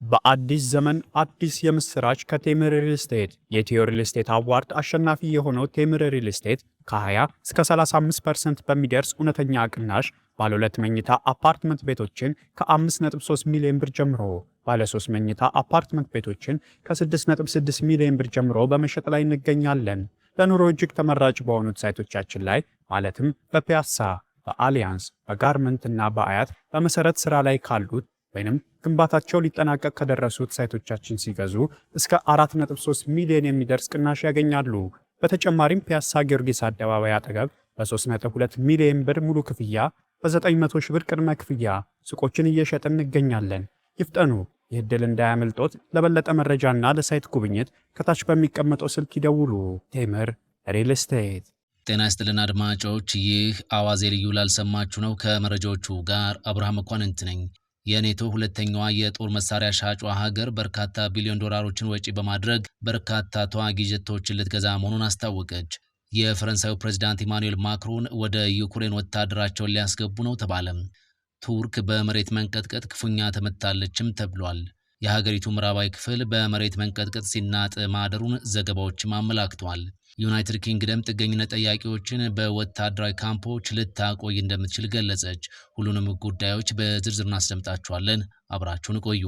በአዲስ ዘመን አዲስ የምስራች ከቴምር ሪል ስቴት የኢትዮ ሪል ስቴት አዋርድ አሸናፊ የሆነው ቴምር ሪል ስቴት ከ20 እስከ 35% በሚደርስ እውነተኛ ቅናሽ ባለ 2 መኝታ አፓርትመንት ቤቶችን ከ5.3 ሚሊዮን ብር ጀምሮ ባለ 3 መኝታ አፓርትመንት ቤቶችን ከ6.6 ሚሊዮን ብር ጀምሮ በመሸጥ ላይ እንገኛለን። ለኑሮ እጅግ ተመራጭ በሆኑት ሳይቶቻችን ላይ ማለትም በፒያሳ፣ በአሊያንስ፣ በጋርመንት እና በአያት በመሰረት ስራ ላይ ካሉት ወይንም ግንባታቸው ሊጠናቀቅ ከደረሱት ሳይቶቻችን ሲገዙ እስከ 4.3 ሚሊዮን የሚደርስ ቅናሽ ያገኛሉ። በተጨማሪም ፒያሳ ጊዮርጊስ አደባባይ አጠገብ በ3.2 ሚሊዮን ብር ሙሉ ክፍያ በ900 ሺህ ብር ቅድመ ክፍያ ሱቆችን እየሸጥን እንገኛለን። ይፍጠኑ! ይህ ዕድል እንዳያመልጦት። ለበለጠ መረጃና ለሳይት ጉብኝት ከታች በሚቀመጠው ስልክ ይደውሉ። ቴምር ሪል ስቴት። ጤና ይስጥልን አድማጮች፣ ይህ አዋዜ ልዩ ላልሰማችሁ ነው። ከመረጃዎቹ ጋር አብርሃም መኳንንት ነኝ። የኔቶ ሁለተኛዋ የጦር መሳሪያ ሻጯ ሀገር በርካታ ቢሊዮን ዶላሮችን ወጪ በማድረግ በርካታ ተዋጊ ጀቶችን ልትገዛ መሆኑን አስታወቀች። የፈረንሳዩ ፕሬዝዳንት ኢማኑኤል ማክሮን ወደ ዩክሬን ወታደራቸውን ሊያስገቡ ነው ተባለ። ቱርክ በመሬት መንቀጥቀጥ ክፉኛ ተመታለችም ተብሏል። የሀገሪቱ ምዕራባዊ ክፍል በመሬት መንቀጥቀጥ ሲናጥ ማደሩን ዘገባዎችም አመላክተዋል። ዩናይትድ ኪንግደም ጥገኝነት ጠያቂዎችን በወታደራዊ ካምፖች ልታቆይ እንደምትችል ገለጸች። ሁሉንም ጉዳዮች በዝርዝር እናስደምጣችኋለን። አብራችሁን ቆዩ።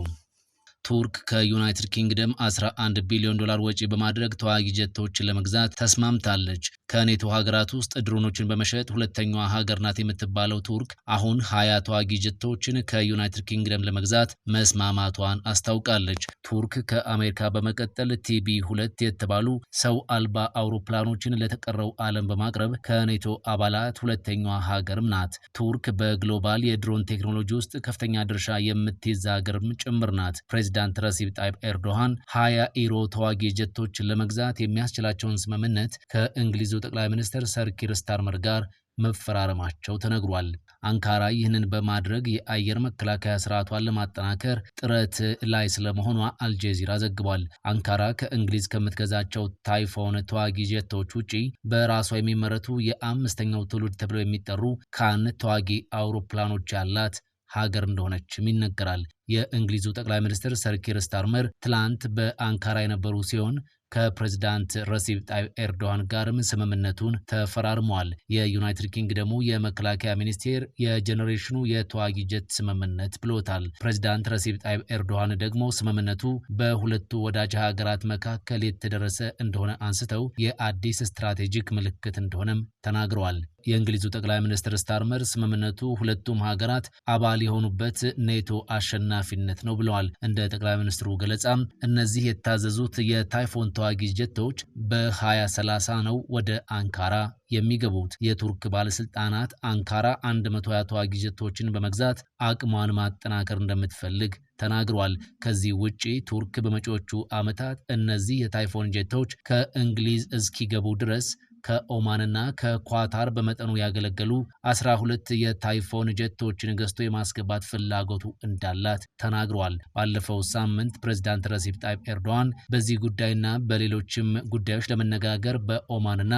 ቱርክ ከዩናይትድ ኪንግደም 11 ቢሊዮን ዶላር ወጪ በማድረግ ተዋጊ ጀቶችን ለመግዛት ተስማምታለች። ከኔቶ ሀገራት ውስጥ ድሮኖችን በመሸጥ ሁለተኛዋ ሀገር ናት የምትባለው ቱርክ አሁን 20 ተዋጊ ጀቶችን ከዩናይትድ ኪንግደም ለመግዛት መስማማቷን አስታውቃለች። ቱርክ ከአሜሪካ በመቀጠል TB2 የተባሉ ሰው አልባ አውሮፕላኖችን ለተቀረው ዓለም በማቅረብ ከኔቶ አባላት ሁለተኛዋ ሀገርም ናት። ቱርክ በግሎባል የድሮን ቴክኖሎጂ ውስጥ ከፍተኛ ድርሻ የምትይዝ ሀገርም ጭምር ናት። ፕሬዚዳንት ረሲብ ጣይብ ኤርዶሃን 20 ኢሮ ተዋጊ ጀቶችን ለመግዛት የሚያስችላቸውን ስምምነት ከእንግሊዙ ጠቅላይ ሚኒስትር ሰር ኪር ስታርመር ጋር መፈራረማቸው ተነግሯል። አንካራ ይህንን በማድረግ የአየር መከላከያ ስርዓቷን ለማጠናከር ጥረት ላይ ስለመሆኗ አልጀዚራ ዘግቧል። አንካራ ከእንግሊዝ ከምትገዛቸው ታይፎን ተዋጊ ጀቶች ውጪ በራሷ የሚመረቱ የአምስተኛው ትውልድ ተብለው የሚጠሩ ካን ተዋጊ አውሮፕላኖች ያላት ሀገር እንደሆነችም ይነገራል። የእንግሊዙ ጠቅላይ ሚኒስትር ሰር ኪር ስታርመር ትላንት በአንካራ የነበሩ ሲሆን ከፕሬዝዳንት ረሲብ ጣይብ ኤርዶሃን ጋርም ስምምነቱን ተፈራርመዋል። የዩናይትድ ኪንግደሙ የመከላከያ ሚኒስቴር የጄኔሬሽኑ የተዋጊ ጀት ስምምነት ብሎታል። ፕሬዝዳንት ረሲብ ጣይብ ኤርዶሃን ደግሞ ስምምነቱ በሁለቱ ወዳጅ ሀገራት መካከል የተደረሰ እንደሆነ አንስተው የአዲስ ስትራቴጂክ ምልክት እንደሆነም ተናግረዋል። የእንግሊዙ ጠቅላይ ሚኒስትር ስታርመር ስምምነቱ ሁለቱም ሀገራት አባል የሆኑበት ኔቶ አሸናፊነት ነው ብለዋል። እንደ ጠቅላይ ሚኒስትሩ ገለጻ እነዚህ የታዘዙት የታይፎን ተዋጊ ጀቶች በ2030 ነው ወደ አንካራ የሚገቡት። የቱርክ ባለስልጣናት አንካራ 120 ተዋጊ ጀቶችን በመግዛት አቅሟን ማጠናከር እንደምትፈልግ ተናግሯል። ከዚህ ውጪ ቱርክ በመጪዎቹ ዓመታት እነዚህ የታይፎን ጀቶች ከእንግሊዝ እስኪገቡ ድረስ ከኦማንና ከኳታር በመጠኑ ያገለገሉ 12 የታይፎን ጀቶችን ገዝቶ የማስገባት ፍላጎቱ እንዳላት ተናግሯል። ባለፈው ሳምንት ፕሬዝዳንት ረሲብ ጣይብ ኤርዶሃን በዚህ ጉዳይና በሌሎችም ጉዳዮች ለመነጋገር በኦማንና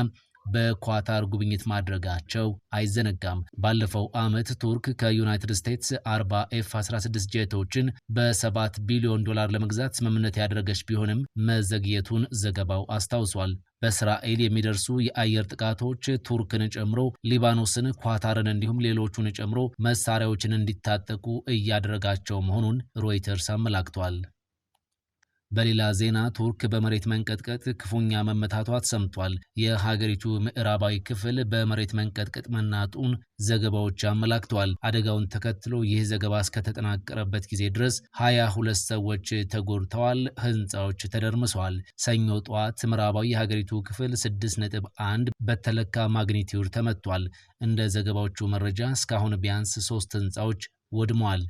በኳታር ጉብኝት ማድረጋቸው አይዘነጋም። ባለፈው ዓመት ቱርክ ከዩናይትድ ስቴትስ 40 F-16 ጀቶችን በ7 ቢሊዮን ዶላር ለመግዛት ስምምነት ያደረገች ቢሆንም መዘግየቱን ዘገባው አስታውሷል። በእስራኤል የሚደርሱ የአየር ጥቃቶች ቱርክን ጨምሮ ሊባኖስን፣ ኳታርን እንዲሁም ሌሎቹን ጨምሮ መሳሪያዎችን እንዲታጠቁ እያደረጋቸው መሆኑን ሮይተርስ አመላክቷል። በሌላ ዜና ቱርክ በመሬት መንቀጥቀጥ ክፉኛ መመታቷ ተሰምቷል። የሀገሪቱ ምዕራባዊ ክፍል በመሬት መንቀጥቀጥ መናጡን ዘገባዎች አመላክተዋል። አደጋውን ተከትሎ ይህ ዘገባ እስከተጠናቀረበት ጊዜ ድረስ 22 ሰዎች ተጎድተዋል፣ ህንፃዎች ተደርምሰዋል። ሰኞ ጠዋት ምዕራባዊ የሀገሪቱ ክፍል 6.1 በተለካ ማግኒቲዩድ ተመቷል። እንደ ዘገባዎቹ መረጃ እስካሁን ቢያንስ 3 ህንፃዎች ወድመዋል።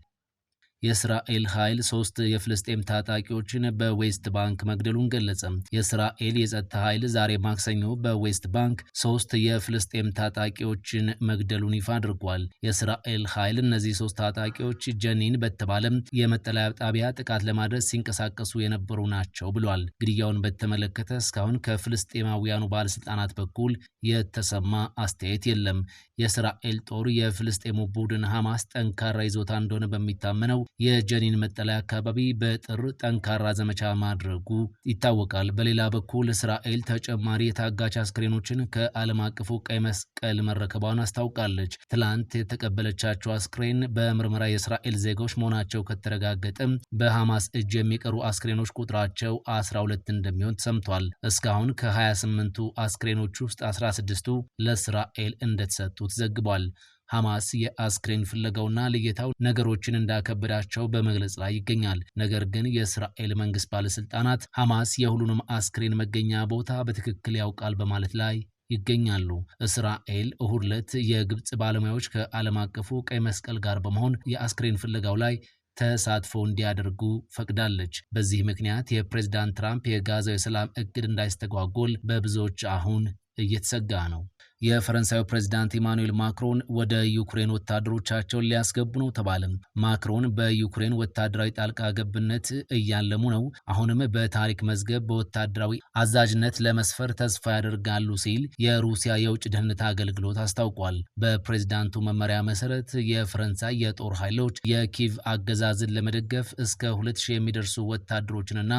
የእስራኤል ኃይል 3 የፍልስጤም ታጣቂዎችን በዌስት ባንክ መግደሉን ገለጸ። የእስራኤል የጸጥታ ኃይል ዛሬ ማክሰኞ በዌስት ባንክ 3 የፍልስጤም ታጣቂዎችን መግደሉን ይፋ አድርጓል። የእስራኤል ኃይል እነዚህ 3 ታጣቂዎች ጀኒን በተባለ የመጠለያ ጣቢያ ጥቃት ለማድረስ ሲንቀሳቀሱ የነበሩ ናቸው ብሏል። ግድያውን በተመለከተ እስካሁን ከፍልስጤማውያኑ ባለስልጣናት በኩል የተሰማ አስተያየት የለም። የእስራኤል ጦር የፍልስጤሙ ቡድን ሐማስ ጠንካራ ይዞታ እንደሆነ በሚታመነው የጀኒን መጠለያ አካባቢ በጥር ጠንካራ ዘመቻ ማድረጉ ይታወቃል። በሌላ በኩል እስራኤል ተጨማሪ የታጋች አስክሬኖችን ከዓለም አቀፉ ቀይ መስቀል መረከቧን አስታውቃለች። ትላንት የተቀበለቻቸው አስክሬን በምርመራ የእስራኤል ዜጎች መሆናቸው ከተረጋገጠ በሐማስ እጅ የሚቀሩ አስክሬኖች ቁጥራቸው 12 እንደሚሆን ተሰምቷል። እስካሁን ከ28ቱ አስክሬኖች ውስጥ 16ቱ ለእስራኤል እንደተሰጡ ተዘግቧል። ሐማስ የአስክሬን ፍለጋውና ልየታው ነገሮችን እንዳከበዳቸው በመግለጽ ላይ ይገኛል። ነገር ግን የእስራኤል መንግስት ባለስልጣናት ሐማስ የሁሉንም አስክሬን መገኛ ቦታ በትክክል ያውቃል በማለት ላይ ይገኛሉ። እስራኤል እሁድ ዕለት የግብጽ ባለሙያዎች ከዓለም አቀፉ ቀይ መስቀል ጋር በመሆን የአስክሬን ፍለጋው ላይ ተሳትፎ እንዲያደርጉ ፈቅዳለች። በዚህ ምክንያት የፕሬዝዳንት ትራምፕ የጋዛው የሰላም እቅድ እንዳይስተጓጎል በብዙዎች አሁን እየተሰጋ ነው። የፈረንሳዩ ፕሬዝዳንት ኢማኑኤል ማክሮን ወደ ዩክሬን ወታደሮቻቸውን ሊያስገቡ ነው ተባለ። ማክሮን በዩክሬን ወታደራዊ ጣልቃ ገብነት እያለሙ ነው። አሁንም በታሪክ መዝገብ በወታደራዊ አዛዥነት ለመስፈር ተስፋ ያደርጋሉ ሲል የሩሲያ የውጭ ደህንነት አገልግሎት አስታውቋል። በፕሬዝዳንቱ መመሪያ መሰረት የፈረንሳይ የጦር ኃይሎች የኪቭ አገዛዝን ለመደገፍ እስከ 2000 የሚደርሱ ወታደሮችንና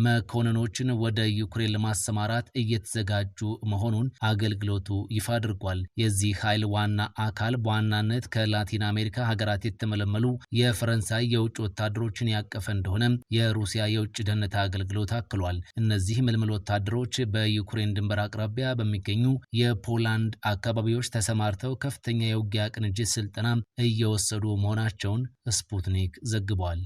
መኮንኖችን ወደ ዩክሬን ለማሰማራት እየተዘጋጁ መሆኑን አገልግሎቱ ይፋ አድርጓል። የዚህ ኃይል ዋና አካል በዋናነት ከላቲን አሜሪካ ሀገራት የተመለመሉ የፈረንሳይ የውጭ ወታደሮችን ያቀፈ እንደሆነ የሩሲያ የውጭ ደህንነት አገልግሎት አክሏል። እነዚህ ምልምል ወታደሮች በዩክሬን ድንበር አቅራቢያ በሚገኙ የፖላንድ አካባቢዎች ተሰማርተው ከፍተኛ የውጊያ ቅንጅት ስልጠና እየወሰዱ መሆናቸውን ስፑትኒክ ዘግቧል።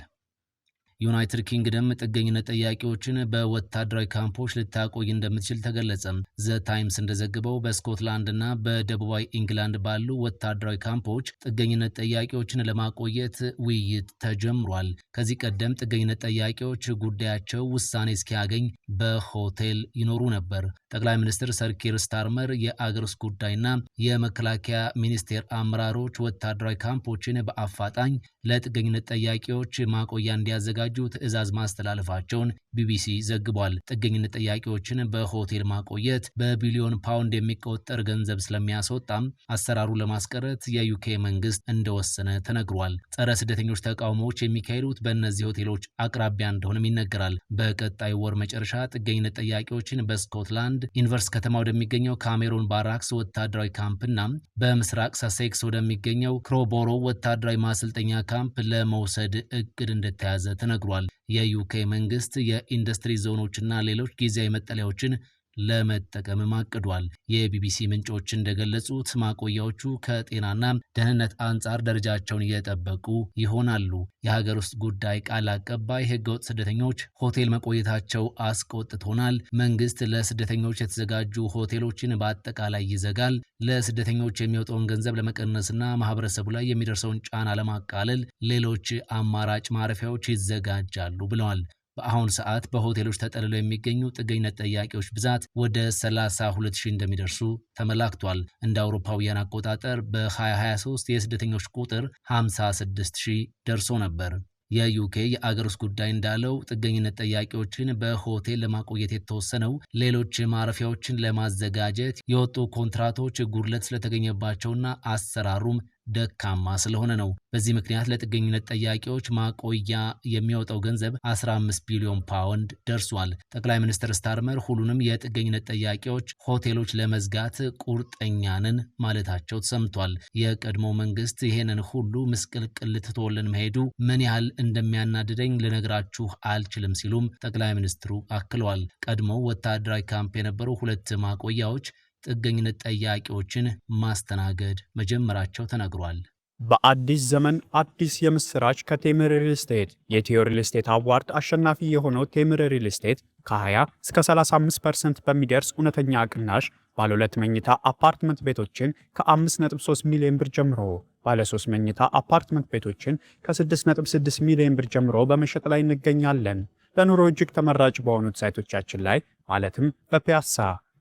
ዩናይትድ ኪንግደም ጥገኝነት ጠያቂዎችን በወታደራዊ ካምፖች ልታቆይ እንደምትችል ተገለጸ። ዘ ታይምስ እንደዘገበው በስኮትላንድ እና በደቡባዊ ኢንግላንድ ባሉ ወታደራዊ ካምፖች ጥገኝነት ጠያቂዎችን ለማቆየት ውይይት ተጀምሯል። ከዚህ ቀደም ጥገኝነት ጠያቂዎች ጉዳያቸው ውሳኔ እስኪያገኝ በሆቴል ይኖሩ ነበር። ጠቅላይ ሚኒስትር ሰር ኪር ስታርመር የአገር ውስጥ ጉዳይና የመከላከያ ሚኒስቴር አመራሮች ወታደራዊ ካምፖችን በአፋጣኝ ለጥገኝነት ጠያቂዎች ማቆያ እንዲያዘጋጁ ትዕዛዝ ማስተላለፋቸውን ቢቢሲ ዘግቧል። ጥገኝነት ጠያቂዎችን በሆቴል ማቆየት በቢሊዮን ፓውንድ የሚቆጠር ገንዘብ ስለሚያስወጣም አሰራሩ ለማስቀረት የዩኬ መንግስት እንደወሰነ ተነግሯል። ጸረ ስደተኞች ተቃውሞዎች የሚካሄዱት በእነዚህ ሆቴሎች አቅራቢያ እንደሆነም ይነገራል። በቀጣይ ወር መጨረሻ ጥገኝነት ጠያቂዎችን በስኮትላንድ ኢንቨርስ ከተማ ወደሚገኘው ካሜሮን ባራክስ ወታደራዊ ካምፕና በምስራቅ ሳሴክስ ወደሚገኘው ክሮቦሮ ወታደራዊ ማሰልጠኛ ካምፕ ለመውሰድ እቅድ እንደተያዘ ተነግሯል። የዩኬ መንግስት የኢንዱስትሪ ዞኖችና ሌሎች ጊዜያዊ መጠለያዎችን ለመጠቀም አቅዷል። የቢቢሲ ምንጮች እንደገለጹት ማቆያዎቹ ከጤናና ደህንነት አንጻር ደረጃቸውን እየጠበቁ ይሆናሉ። የሀገር ውስጥ ጉዳይ ቃል አቀባይ ህገወጥ ስደተኞች ሆቴል መቆየታቸው አስቆጥቶናል፣ መንግስት ለስደተኞች የተዘጋጁ ሆቴሎችን በአጠቃላይ ይዘጋል፣ ለስደተኞች የሚወጣውን ገንዘብ ለመቀነስና ማህበረሰቡ ላይ የሚደርሰውን ጫና ለማቃለል ሌሎች አማራጭ ማረፊያዎች ይዘጋጃሉ ብለዋል። በአሁኑ ሰዓት በሆቴሎች ተጠልለው የሚገኙ ጥገኝነት ጠያቂዎች ብዛት ወደ 32,000 እንደሚደርሱ ተመላክቷል። እንደ አውሮፓውያን አቆጣጠር በ2023 የስደተኞች ቁጥር 56,000 ደርሶ ነበር። የዩኬ የአገር ውስጥ ጉዳይ እንዳለው ጥገኝነት ጠያቂዎችን በሆቴል ለማቆየት የተወሰነው ሌሎች ማረፊያዎችን ለማዘጋጀት የወጡ ኮንትራቶች ጉድለት ስለተገኘባቸውና አሰራሩም ደካማ ስለሆነ ነው። በዚህ ምክንያት ለጥገኝነት ጠያቂዎች ማቆያ የሚወጣው ገንዘብ 15 ቢሊዮን ፓውንድ ደርሷል። ጠቅላይ ሚኒስትር ስታርመር ሁሉንም የጥገኝነት ጠያቂዎች ሆቴሎች ለመዝጋት ቁርጠኛ ነን ማለታቸው ተሰምቷል። የቀድሞ መንግስት ይሄንን ሁሉ ምስቅልቅል ትቶልን መሄዱ ምን ያህል እንደሚያናድደኝ ልነግራችሁ አልችልም ሲሉም ጠቅላይ ሚኒስትሩ አክለዋል። ቀድሞ ወታደራዊ ካምፕ የነበሩ 2 ማቆያዎች ጥገኝነት ጠያቂዎችን ማስተናገድ መጀመራቸው ተነግሯል። በአዲስ ዘመን አዲስ የምስራች ከቴምር ሪል ስቴት። የኢትዮ ሪል ስቴት አዋርድ አሸናፊ የሆነው ቴምር ሪል ስቴት ከ20 እስከ 35% በሚደርስ እውነተኛ ቅናሽ ባለ 2 መኝታ አፓርትመንት ቤቶችን ከ5.3 ሚሊዮን ብር ጀምሮ፣ ባለ 3 መኝታ አፓርትመንት ቤቶችን ከ6.6 ሚሊዮን ብር ጀምሮ በመሸጥ ላይ እንገኛለን። ለኑሮ እጅግ ተመራጭ በሆኑት ሳይቶቻችን ላይ ማለትም በፒያሳ፣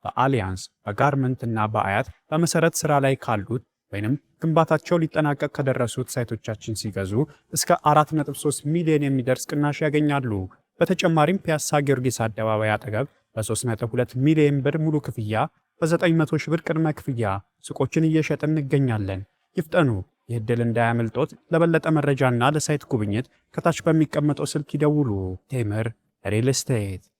በአሊያንስ፣ በጋርመንት እና በአያት በመሰረት ስራ ላይ ካሉት ወይንም ግንባታቸው ሊጠናቀቅ ከደረሱት ሳይቶቻችን ሲገዙ እስከ 4.3 ሚሊዮን የሚደርስ ቅናሽ ያገኛሉ። በተጨማሪም ፒያሳ ጊዮርጊስ አደባባይ አጠገብ በ3.2 ሚሊዮን ብር ሙሉ ክፍያ፣ በ900 ሺህ ብር ቅድመ ክፍያ ሱቆችን እየሸጥን እንገኛለን። ይፍጠኑ! ይህ ዕድል እንዳያመልጦት ለበለጠ መረጃና ለሳይት ጉብኝት ከታች በሚቀመጠው ስልክ ይደውሉ። ቴምር ሪል ስቴት